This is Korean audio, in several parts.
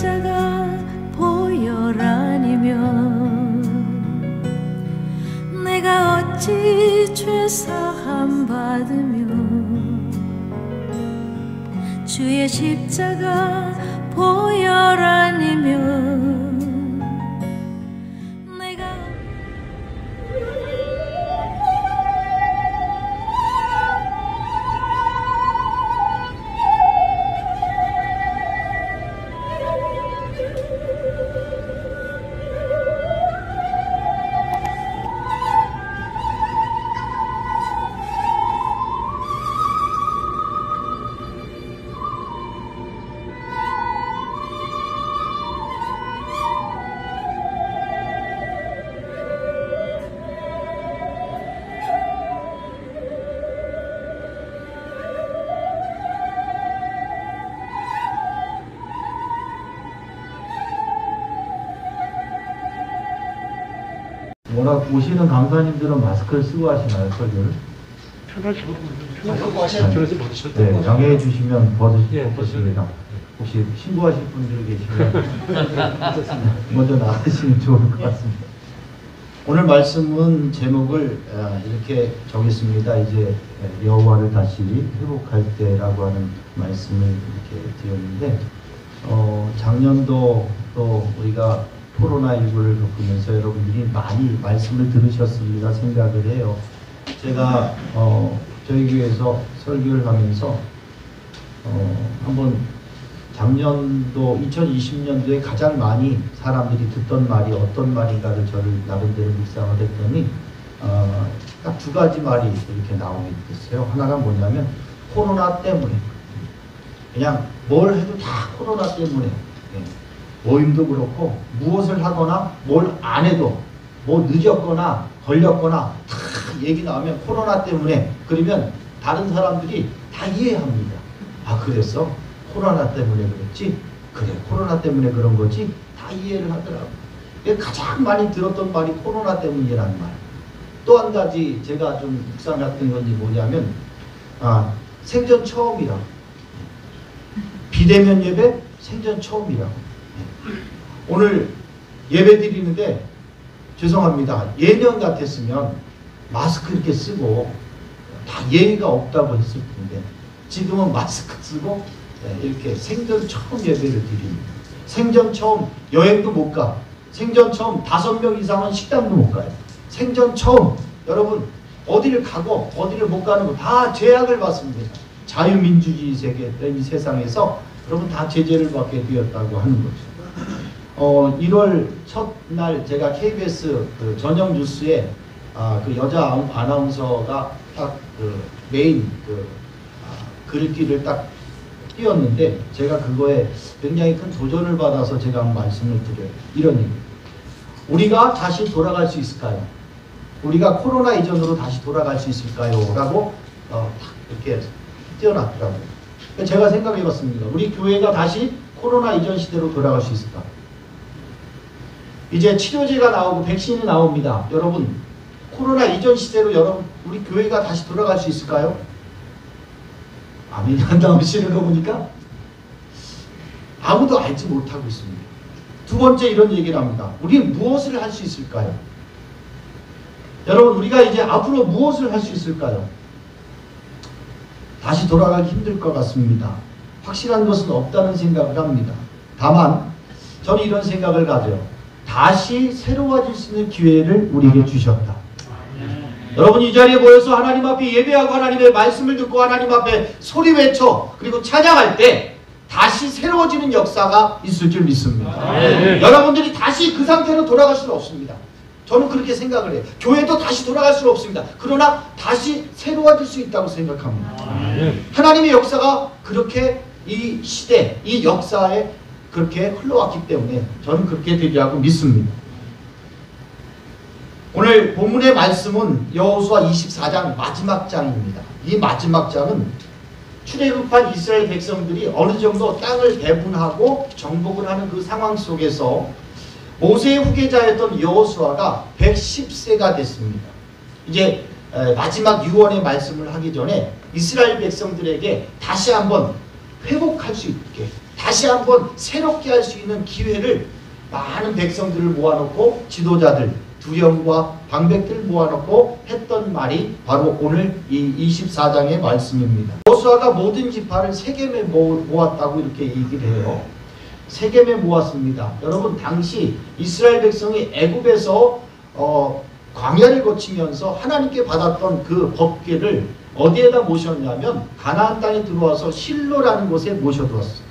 십자가 보혈아니면 내가 어찌 죄사함 받으며 주의 십자가 보혈아니면 워낙 오시는 강사님들은 마스크를 쓰고 하시나요, 설교를? 편하죠. 네, 양해해 주시면 예, 벗으시겠습니다. 혹시 신고하실 분들 계시면 먼저 나가시면 좋을 것 같습니다. 오늘 말씀은 제목을 이렇게 정했습니다. 이제 여호와를 다시 회복할 때라고 하는 말씀을 이렇게 드렸는데 작년도 또 우리가 코로나19를 겪으면서 여러분들이 많이 말씀을 들으셨습니다 생각을 해요. 제가 저희 교회에서 설교를 하면서 한번 작년도 2020년도에 가장 많이 사람들이 듣던 말이 어떤 말인가를 저를 나름대로 묵상을 했더니 딱 두 가지 말이 이렇게 나오게 됐어요. 하나가 뭐냐면 코로나 때문에, 그냥 뭘 해도 다 코로나 때문에, 모임도 그렇고 무엇을 하거나 뭘 안 해도 뭐 늦었거나 걸렸거나 다 얘기 나오면 코로나 때문에, 그러면 다른 사람들이 다 이해합니다. 아, 그랬어? 코로나 때문에 그랬지? 그래, 코로나 때문에 그런 거지? 다 이해를 하더라고요. 가장 많이 들었던 말이 코로나 때문이라는 말. 또 한 가지 제가 좀 묵상했던 건지 뭐냐면 생전 처음이라고. 비대면 예배 생전 처음이라고. 오늘 예배 드리는데 죄송합니다. 예년 같았으면 마스크 이렇게 쓰고 다 예의가 없다고 했을 텐데 지금은 마스크 쓰고 이렇게 생전 처음 예배를 드립니다. 생전 처음 여행도 못 가. 생전 처음 5명 이상은 식당도 못 가요. 생전 처음 여러분 어디를 가고 어디를 못 가는 거 다 제약을 받습니다. 자유민주주의 세계 이 세상에서 여러분 다 제재를 받게 되었다고 하는 거죠. 1월 첫날 제가 KBS 그 저녁 뉴스에 그 여자 아나운서가 딱 그 메인 글귀를 딱 띄웠는데 제가 그거에 굉장히 큰 도전을 받아서 제가 말씀을 드려요. 이런 얘기. 우리가 다시 돌아갈 수 있을까요? 우리가 코로나 이전으로 다시 돌아갈 수 있을까요? 라고 딱 이렇게 띄워놨더라고요. 제가 생각해 봤습니다. 우리 교회가 다시 코로나 이전 시대로 돌아갈 수 있을까? 이제 치료제가 나오고 백신이 나옵니다. 여러분, 코로나 이전 시대로 여러분 우리 교회가 다시 돌아갈 수 있을까요? 아멘 안 나오시는 거 보니까 아무도 알지 못하고 있습니다. 두 번째 이런 얘기를 합니다. 우리 무엇을 할 수 있을까요? 여러분, 우리가 이제 앞으로 무엇을 할 수 있을까요? 다시 돌아가기 힘들 것 같습니다. 확실한 것은 없다는 생각을 합니다. 다만 저는 이런 생각을 가져요. 다시 새로워질 수 있는 기회를 우리에게 주셨다. 여러분, 이 자리에 모여서 하나님 앞에 예배하고 하나님의 말씀을 듣고 하나님 앞에 소리 외쳐 그리고 찬양할 때 다시 새로워지는 역사가 있을 줄 믿습니다. 여러분들이 다시 그 상태로 돌아갈 수는 없습니다. 저는 그렇게 생각을 해요. 교회도 다시 돌아갈 수는 없습니다. 그러나 다시 새로워질 수 있다고 생각합니다. 하나님의 역사가 그렇게 이 시대, 이 역사에 그렇게 흘러왔기 때문에 저는 그렇게 되리라고 믿습니다. 오늘 본문의 말씀은 여호수아 24장 마지막 장입니다. 이 마지막 장은 출애굽한 이스라엘 백성들이 어느 정도 땅을 배분하고 정복을 하는 그 상황 속에서 모세의 후계자였던 여호수아가 110세가 됐습니다. 이제 마지막 유언의 말씀을 하기 전에 이스라엘 백성들에게 다시 한번 회복할 수 있게 다시 한번 새롭게 할 수 있는 기회를 많은 백성들을 모아놓고 지도자들, 두령과 방백들 모아놓고 했던 말이 바로 오늘 이 24장의 말씀입니다. 여호수아가 모든 지파를 세겜에 모았다고 이렇게 얘기를 해요. 세겜에 모았습니다. 여러분, 당시 이스라엘 백성이 애굽에서 광야를 거치면서 하나님께 받았던 그 법궤를 어디에다 모셨냐면 가나안 땅에 들어와서 실로라는 곳에 모셔두었어요.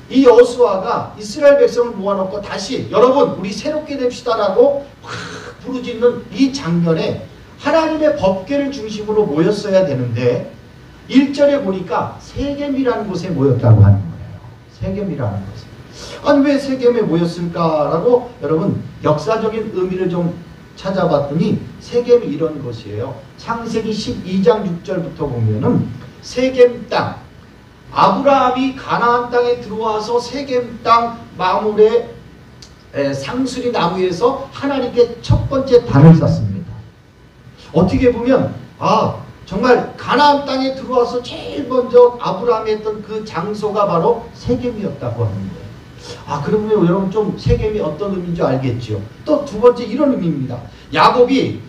이 여호수아가 이스라엘 백성을 모아놓고 다시 여러분 우리 새롭게 됩시다라고 막 부르짖는 이 장면에 하나님의 법궤를 중심으로 모였어야 되는데 1절에 보니까 세겜이라는 곳에 모였다고 하는 거예요. 세겜이라는 곳에. 아니 왜 세겜에 모였을까라고 여러분 역사적인 의미를 좀 찾아봤더니 세겜이 이런 곳이에요. 창세기 12장 6절부터 보면은 세겜 땅, 아브라함이 가나안 땅에 들어와서 세겜 땅 마물의 상수리 나무에서 하나님께 첫 번째 단을 쌌습니다. 어떻게 보면 정말 가나안 땅에 들어와서 제일 먼저 아브라함이 했던 그 장소가 바로 세겜이었다고 하는 거예요. 그러면 여러분 좀 세겜이 어떤 의미인지 알겠죠. 또 두 번째 이런 의미입니다. 야곱이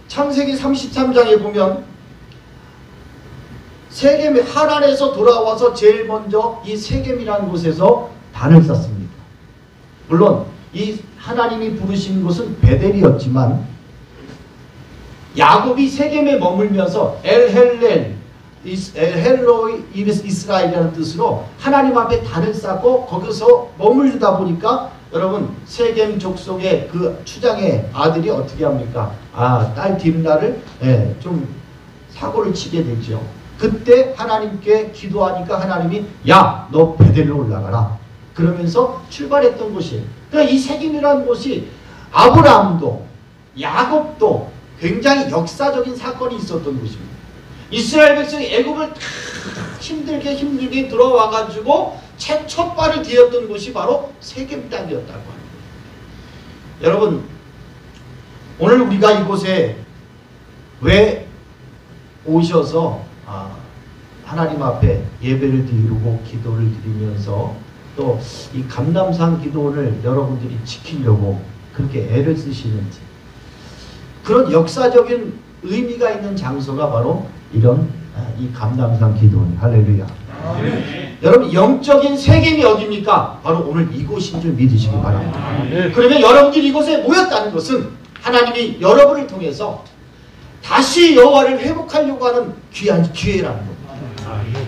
창세기 33장에 보면 세겜의 하란에서 돌아와서 제일 먼저 이 세겜이라는 곳에서 단을 쌌습니다. 물론 이 하나님이 부르신 곳은 베델이었지만 야곱이 세겜에 머물면서 엘헬로이 이스라엘이라는 뜻으로 하나님 앞에 단을 쌓고 거기서 머물다 보니까 여러분 세겜 족속의 그 추장의 아들이 어떻게 합니까? 딸 디므나를 좀 사고를 치게 되죠. 그때 하나님께 기도하니까 하나님이 야, 너 베델로 올라가라. 그러면서 출발했던 곳이에요. 그러니까 이 세겜이라는 곳이 아브라함도 야곱도 굉장히 역사적인 사건이 있었던 곳입니다. 이스라엘 백성이 애굽을 힘들게 들어와가지고 첫 발을 디뎠던 곳이 바로 세겜 땅이었다고 합니다. 여러분, 오늘 우리가 이곳에 왜 오셔서 하나님 앞에 예배를 드리고 기도를 드리면서 또 이 감람산 기도원을 여러분들이 지키려고 그렇게 애를 쓰시는지, 그런 역사적인 의미가 있는 장소가 바로 이런 이 감람산 기도원. 할렐루야. 여러분, 영적인 세겜이 어디입니까? 바로 오늘 이곳인 줄 믿으시기 바랍니다. 그러면 여러분들이 이곳에 모였다는 것은 하나님이 여러분을 통해서 다시 여호와를 회복하려고 하는 귀한 기회라는 겁니다.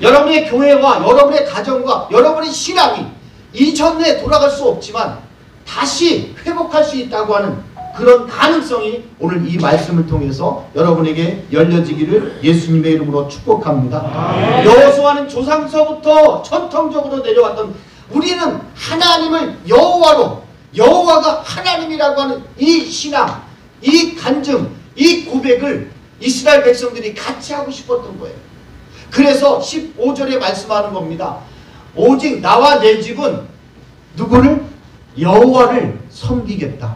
여러분의 교회와 여러분의 가정과 여러분의 신앙이 이전에 돌아갈 수 없지만 다시 회복할 수 있다고 하는 그런 가능성이 오늘 이 말씀을 통해서 여러분에게 열려지기를 예수님의 이름으로 축복합니다. 여호수아는 조상서부터 전통적으로 내려왔던, 우리는 하나님을 여호와로, 여호와가 하나님이라고 하는 이 신앙, 이 간증, 이 고백을 이스라엘 백성들이 같이 하고 싶었던 거예요. 그래서 15절에 말씀하는 겁니다. 오직 나와 내 집은 누구를? 여호와를 섬기겠다.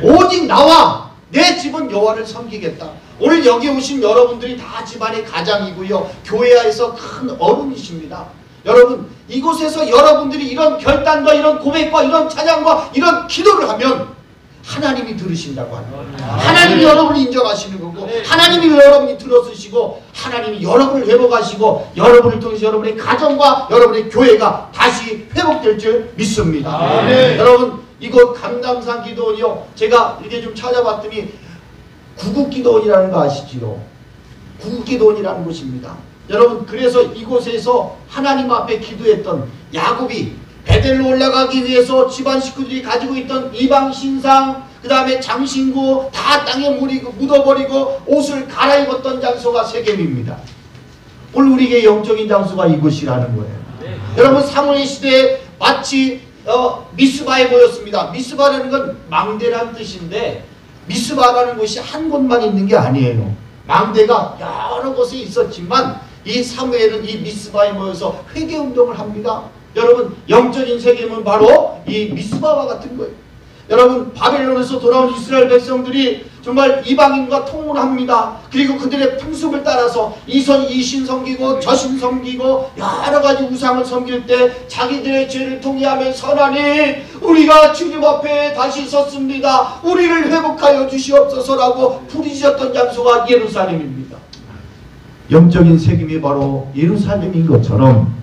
오직 나와 내 집은 여호와를 섬기겠다. 오늘 여기 오신 여러분들이 다 집안의 가장이고요, 교회에서 큰 어른이십니다. 여러분, 이곳에서 여러분들이 이런 결단과 이런 고백과 이런 찬양과 이런 기도를 하면 하나님이 들으신다고 합니다. 하나님이 여러분을 인정하시는 거고, 하나님이 여러분이 들어주시고, 하나님이 여러분을 회복하시고, 여러분을 통해서 여러분의 가정과 여러분의 교회가 다시 회복될 줄 믿습니다. 여러분, 이곳 감람산 기도원이요, 제가 이렇게 좀 찾아봤더니 구국기도원이라는 거 아시지요? 구국기도원이라는 곳입니다. 여러분, 그래서 이곳에서 하나님 앞에 기도했던 야곱이 베델로 올라가기 위해서 집안 식구들이 가지고 있던 이방 신상, 그 다음에 장신구 다 땅에 묻어버리고 옷을 갈아입었던 장소가 세겜입니다. 오늘 우리에게 영적인 장소가 이곳이라는 거예요. 여러분, 사무엘 시대에 마치 미스바에 모였습니다. 미스바라는 건 망대라는 뜻인데, 미스바라는 곳이 한 곳만 있는 게 아니에요. 망대가 여러 곳에 있었지만 이 사무엘은 이 미스바에 모여서 회개운동을 합니다. 여러분, 영적인 세겜은 바로 이 미스바와 같은 거예요. 여러분, 바벨론에서 돌아온 이스라엘 백성들이 정말 이방인과 통혼합니다. 그리고 그들의 풍습을 따라서 이신 섬기고 저신 섬기고 여러 가지 우상을 섬길 때 자기들의 죄를 통회하면서 하나님 우리가 주님 앞에 다시 섰습니다. 우리를 회복하여 주시옵소서라고 부르짖었던 장소가 예루살렘입니다. 영적인 세겜이 바로 예루살렘인 것처럼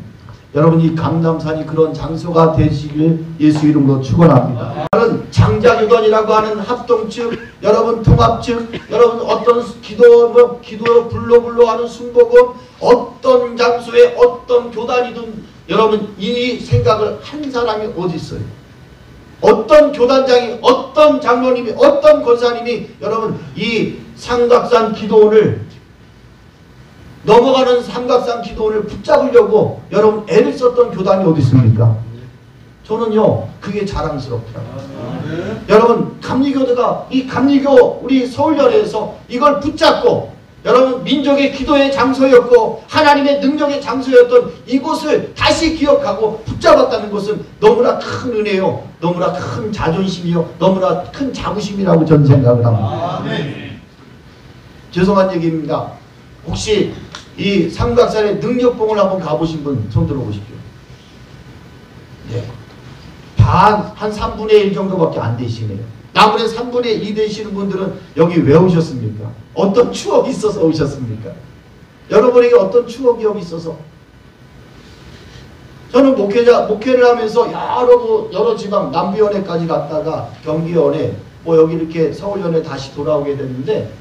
여러분 이 강남산이 그런 장소가 되시길 예수 이름으로 축원합니다. 여러분 장자교단이라고 하는 합동측, 여러분 통합측, 여러분 어떤 기도 불로 하는 순복음, 어떤 장소에 어떤 교단이든 여러분 이 생각을 한 사람이 어디 있어요? 어떤 교단장이, 어떤 장로님이, 어떤 권사님이 여러분 이 삼각산 기도원을 넘어가는 삼각산 기도원을 붙잡으려고 여러분 애를 썼던 교단이 어디 있습니까? 저는요 그게 자랑스럽더라고요. 여러분 감리교도가 이 감리교 우리 서울연회에서 이걸 붙잡고 여러분 민족의 기도의 장소였고 하나님의 능력의 장소였던 이곳을 다시 기억하고 붙잡았다는 것은 너무나 큰 은혜요, 너무나 큰 자존심이요, 너무나 큰 자부심이라고 저는 생각을 합니다. 죄송한 얘기입니다. 혹시 이 삼각산의 능력봉을 한번 가보신 분 손 들어보십시오. 예. 한 3분의 1 정도밖에 안 되시네요. 나머지 3분의 2 되시는 분들은 여기 왜 오셨습니까? 어떤 추억이 있어서 오셨습니까? 여러분에게 어떤 추억이 여기 있어서? 저는 목회를 하면서 여러 지방 남부연회까지 갔다가 경기연회 뭐 여기 이렇게 서울연회 다시 돌아오게 됐는데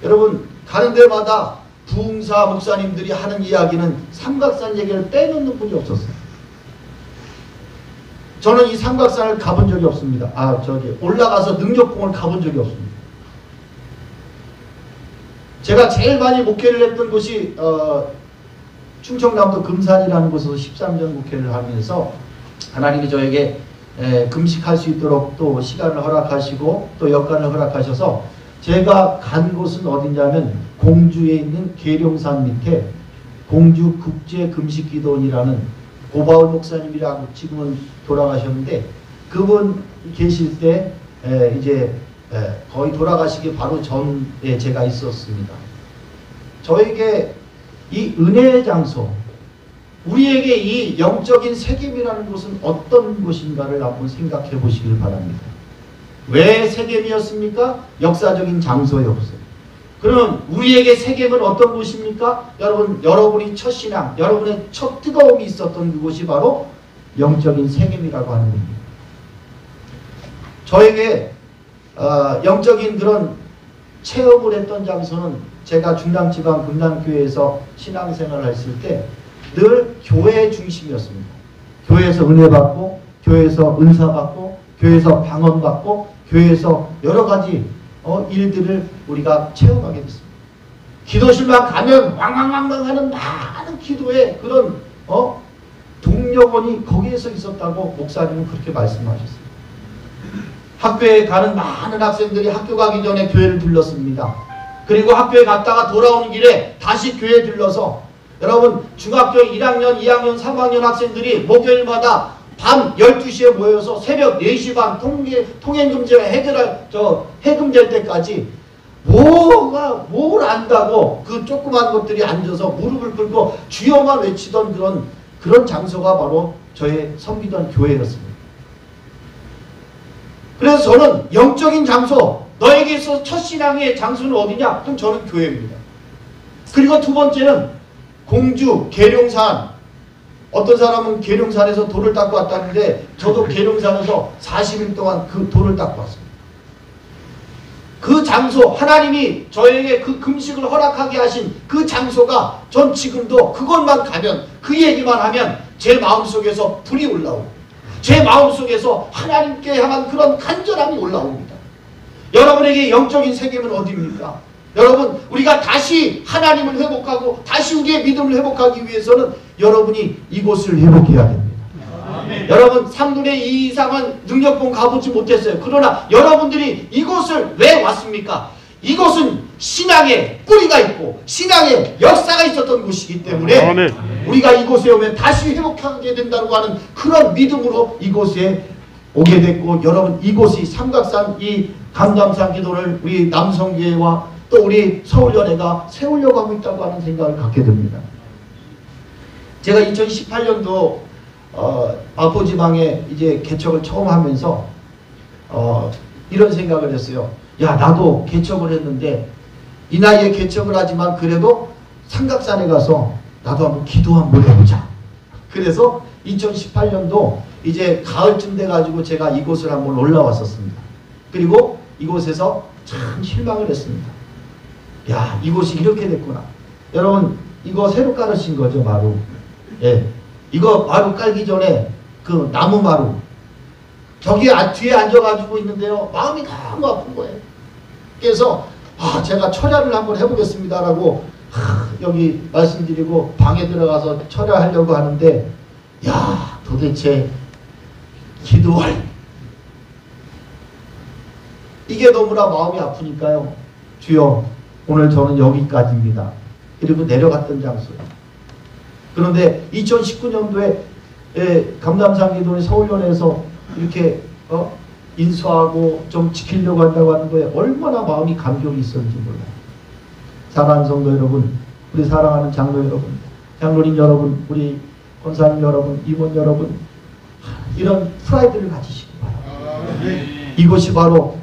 여러분 가는 데마다 부흥사 목사님들이 하는 이야기는 삼각산 얘기를 빼놓는 분이 없었어요. 저는 이 삼각산을 가본 적이 없습니다. 올라가서 능력봉을 가본 적이 없습니다. 제가 제일 많이 목회를 했던 곳이 충청남도 금산이라는 곳에서 13년 목회를 하면서 하나님이 저에게 금식할 수 있도록 또 시간을 허락하시고 또 여건을 허락하셔서 제가 간 곳은 어디냐면 공주에 있는 계룡산 밑에 공주국제금식기도원이라는 고바울 목사님이라고 지금은 돌아가셨는데 그분 계실 때 거의 돌아가시기 바로 전에 제가 있었습니다. 저에게 이 은혜의 장소, 우리에게 이 영적인 세겜이라는 곳은 어떤 곳인가를 한번 생각해 보시길 바랍니다. 왜 세겜이었습니까? 역사적인 장소였어요. 그럼 우리에게 세겜은 어떤 곳입니까? 여러분이 첫 신앙, 여러분의 첫 뜨거움이 있었던 그곳이 바로 영적인 세겜이라고 하는 겁니다. 저에게 영적인 그런 체험을 했던 장소는 제가 중남지방 금남교회에서 신앙생활을 했을 때 늘 교회 중심이었습니다. 교회에서 은혜 받고, 교회에서 은사 받고, 교회에서 방언 받고, 교회에서 여러 가지 일들을 우리가 체험하게 됐습니다. 기도실만 가면 왕왕왕왕 하는 많은 기도의 그런 동력원이 거기에서 있었다고 목사님은 그렇게 말씀하셨습니다. 학교에 가는 많은 학생들이 학교 가기 전에 교회를 들렀습니다. 그리고 학교에 갔다가 돌아오는 길에 다시 교회에 들러서 여러분 중학교 1학년, 2학년, 3학년 학생들이 목요일마다 밤 12시에 모여서 새벽 4시 반 통행금지가 해금될 때까지 뭘 안다고 그 조그만 것들이 앉아서 무릎을 꿇고 주여만 외치던 그런 장소가 바로 저의 섬기던 교회였습니다. 그래서 저는 영적인 장소, 너에게 있어서 첫 신앙의 장소는 어디냐? 그럼 저는 교회입니다. 그리고 두 번째는 공주, 계룡산. 어떤 사람은 계룡산에서 돌을 닦고 왔다는데 저도 계룡산에서 40일 동안 그 돌을 닦고 왔습니다. 그 장소, 하나님이 저에게 그 금식을 허락하게 하신 그 장소가 전 지금도 그것만 가면, 그 얘기만 하면 제 마음속에서 불이 올라오고 제 마음속에서 하나님께 향한 그런 간절함이 올라옵니다. 여러분에게 영적인 세계는 어디입니까? 여러분, 우리가 다시 하나님을 회복하고 다시 우리의 믿음을 회복하기 위해서는 여러분이 이곳을 회복해야 됩니다. 아멘. 여러분 3분의 2 이상은 능력봉 가보지 못했어요. 그러나 여러분들이 이곳을 왜 왔습니까? 이곳은 신앙의 뿌리가 있고 신앙의 역사가 있었던 곳이기 때문에 우리가 이곳에 오면 다시 회복하게 된다고 하는 그런 믿음으로 이곳에 오게 됐고, 여러분 이곳이 삼각산 이 감담산 기도를 우리 남성교회와 또 우리 서울연회가 세우려고 하고 있다고 하는 생각을 갖게 됩니다. 제가 2018년도 마포지방에 이제 개척을 처음 하면서 이런 생각을 했어요. 야, 나도 개척을 했는데 이 나이에 개척을 하지만 그래도 삼각산에 가서 나도 한번 기도 한번 해보자. 그래서 2018년도 이제 가을쯤 돼가지고 제가 이곳을 한번 올라왔었습니다. 그리고 이곳에서 참 실망을 했습니다. 야, 이곳이 이렇게 됐구나. 여러분, 이거 새로 깔으신 거죠, 마루. 예, 이거 마루 깔기 전에 그 나무 마루 저기 뒤에 앉아가지고 있는데요, 마음이 너무 아픈 거예요. 그래서 제가 철야를 한번 해보겠습니다라고 여기 말씀드리고 방에 들어가서 철야하려고 하는데, 야, 도대체 기도할 이게 너무나 마음이 아프니까요. 주여, 오늘 저는 여기까지입니다. 그리고 내려갔던 장소예요. 그런데 2019년도에 감담산 기도회 서울연회에서 이렇게 인수하고 좀 지키려고 한다고 하는 거에 얼마나 마음이 감격이 있었는지 몰라요. 사랑하는 성도 여러분, 우리 사랑하는 장로 여러분, 장로님 여러분, 우리 권사님 여러분, 임원 여러분, 이런 프라이드를 가지시기 바랍니다. 이것이 바로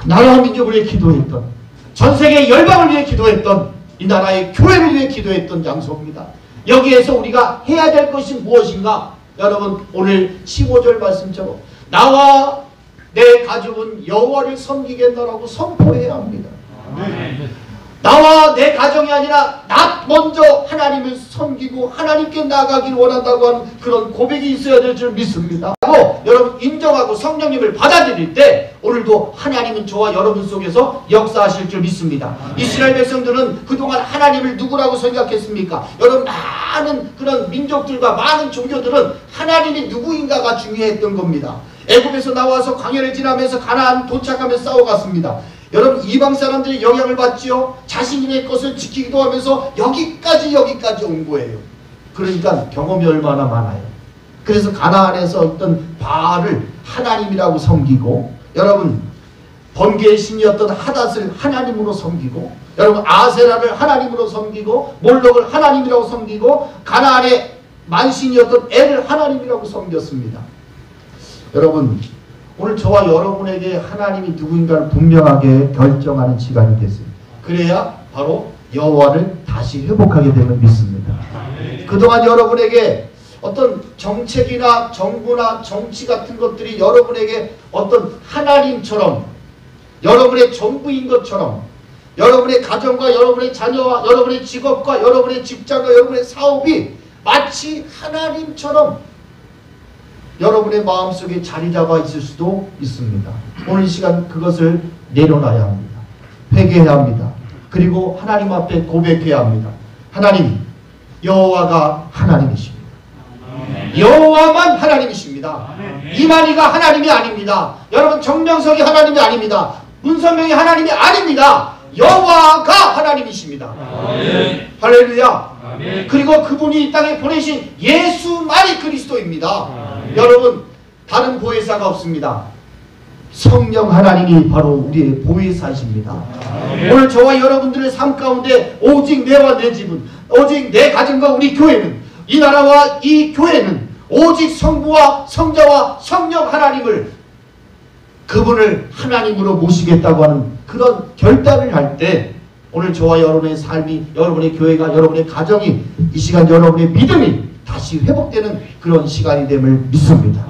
나라와 민족을 위해 기도했던, 전세계 열방을 위해 기도했던, 이 나라의 교회를 위해 기도했던 장소입니다. 여기에서 우리가 해야 될 것이 무엇인가? 여러분, 오늘 15절 말씀처럼 나와 내 가족은 여호와를 섬기겠다라고 선포해야 합니다. 나와 내 가정이 아니라 나 먼저 하나님을 섬기고 하나님께 나가기를 원한다고 하는 그런 고백이 있어야 될 줄 믿습니다. 여러분 인정하고 성령님을 받아들일 때 오늘도 하나님은 저와 여러분 속에서 역사하실 줄 믿습니다. 이스라엘 백성들은 그동안 하나님을 누구라고 생각했습니까? 여러분, 많은 그런 민족들과 많은 종교들은 하나님이 누구인가가 중요했던 겁니다. 애굽에서 나와서 광야를 지나면서 가나안 도착하며 싸워갔습니다. 여러분, 이방 사람들의 영향을 받지요. 자신의 것을 지키기도 하면서 여기까지 온 거예요. 그러니까 경험이 얼마나 많아요. 그래서 가나안에서 어떤 바알을 하나님이라고 섬기고, 여러분 번개의 신이었던 하닷을 하나님으로 섬기고, 여러분 아세라를 하나님으로 섬기고, 몰록을 하나님이라고 섬기고, 가나안의 만신이었던 엘을 하나님이라고 섬겼습니다. 여러분, 오늘 저와 여러분에게 하나님이 누구인가를 분명하게 결정하는 시간이 됐어요. 그래야 바로 여호와를 다시 회복하게 되면 믿습니다. 그동안 여러분에게 어떤 정책이나 정부나 정치 같은 것들이 여러분에게 어떤 하나님처럼, 여러분의 전부인 것처럼, 여러분의 가정과 여러분의 자녀와 여러분의 직업과 여러분의 직장과 여러분의 사업이 마치 하나님처럼 여러분의 마음속에 자리 잡아 있을 수도 있습니다. 오늘 이 시간 그것을 내려놔야 합니다. 회개해야 합니다. 그리고 하나님 앞에 고백해야 합니다. 하나님, 여호와가 하나님이십니다. 여호와만 하나님이십니다. 이만희가 하나님이 아닙니다. 여러분, 정명석이 하나님이 아닙니다. 문선명이 하나님이 아닙니다. 여호와가 하나님이십니다. 할렐루야. 그리고 그분이 이 땅에 보내신 예수만이 그리스도입니다. 여러분, 다른 보혜사가 없습니다. 성령 하나님이 바로 우리의 보혜사이십니다. 오늘 저와 여러분들의 삶 가운데 오직 내와 내 집은, 오직 내 가정과 우리 교회는, 이 나라와 이 교회는 오직 성부와 성자와 성령 하나님을, 그분을 하나님으로 모시겠다고 하는 그런 결단을 할 때, 오늘 저와 여러분의 삶이, 여러분의 교회가, 여러분의 가정이, 이 시간 여러분의 믿음이 다시 회복되는 그런 시간이 됨을 믿습니다.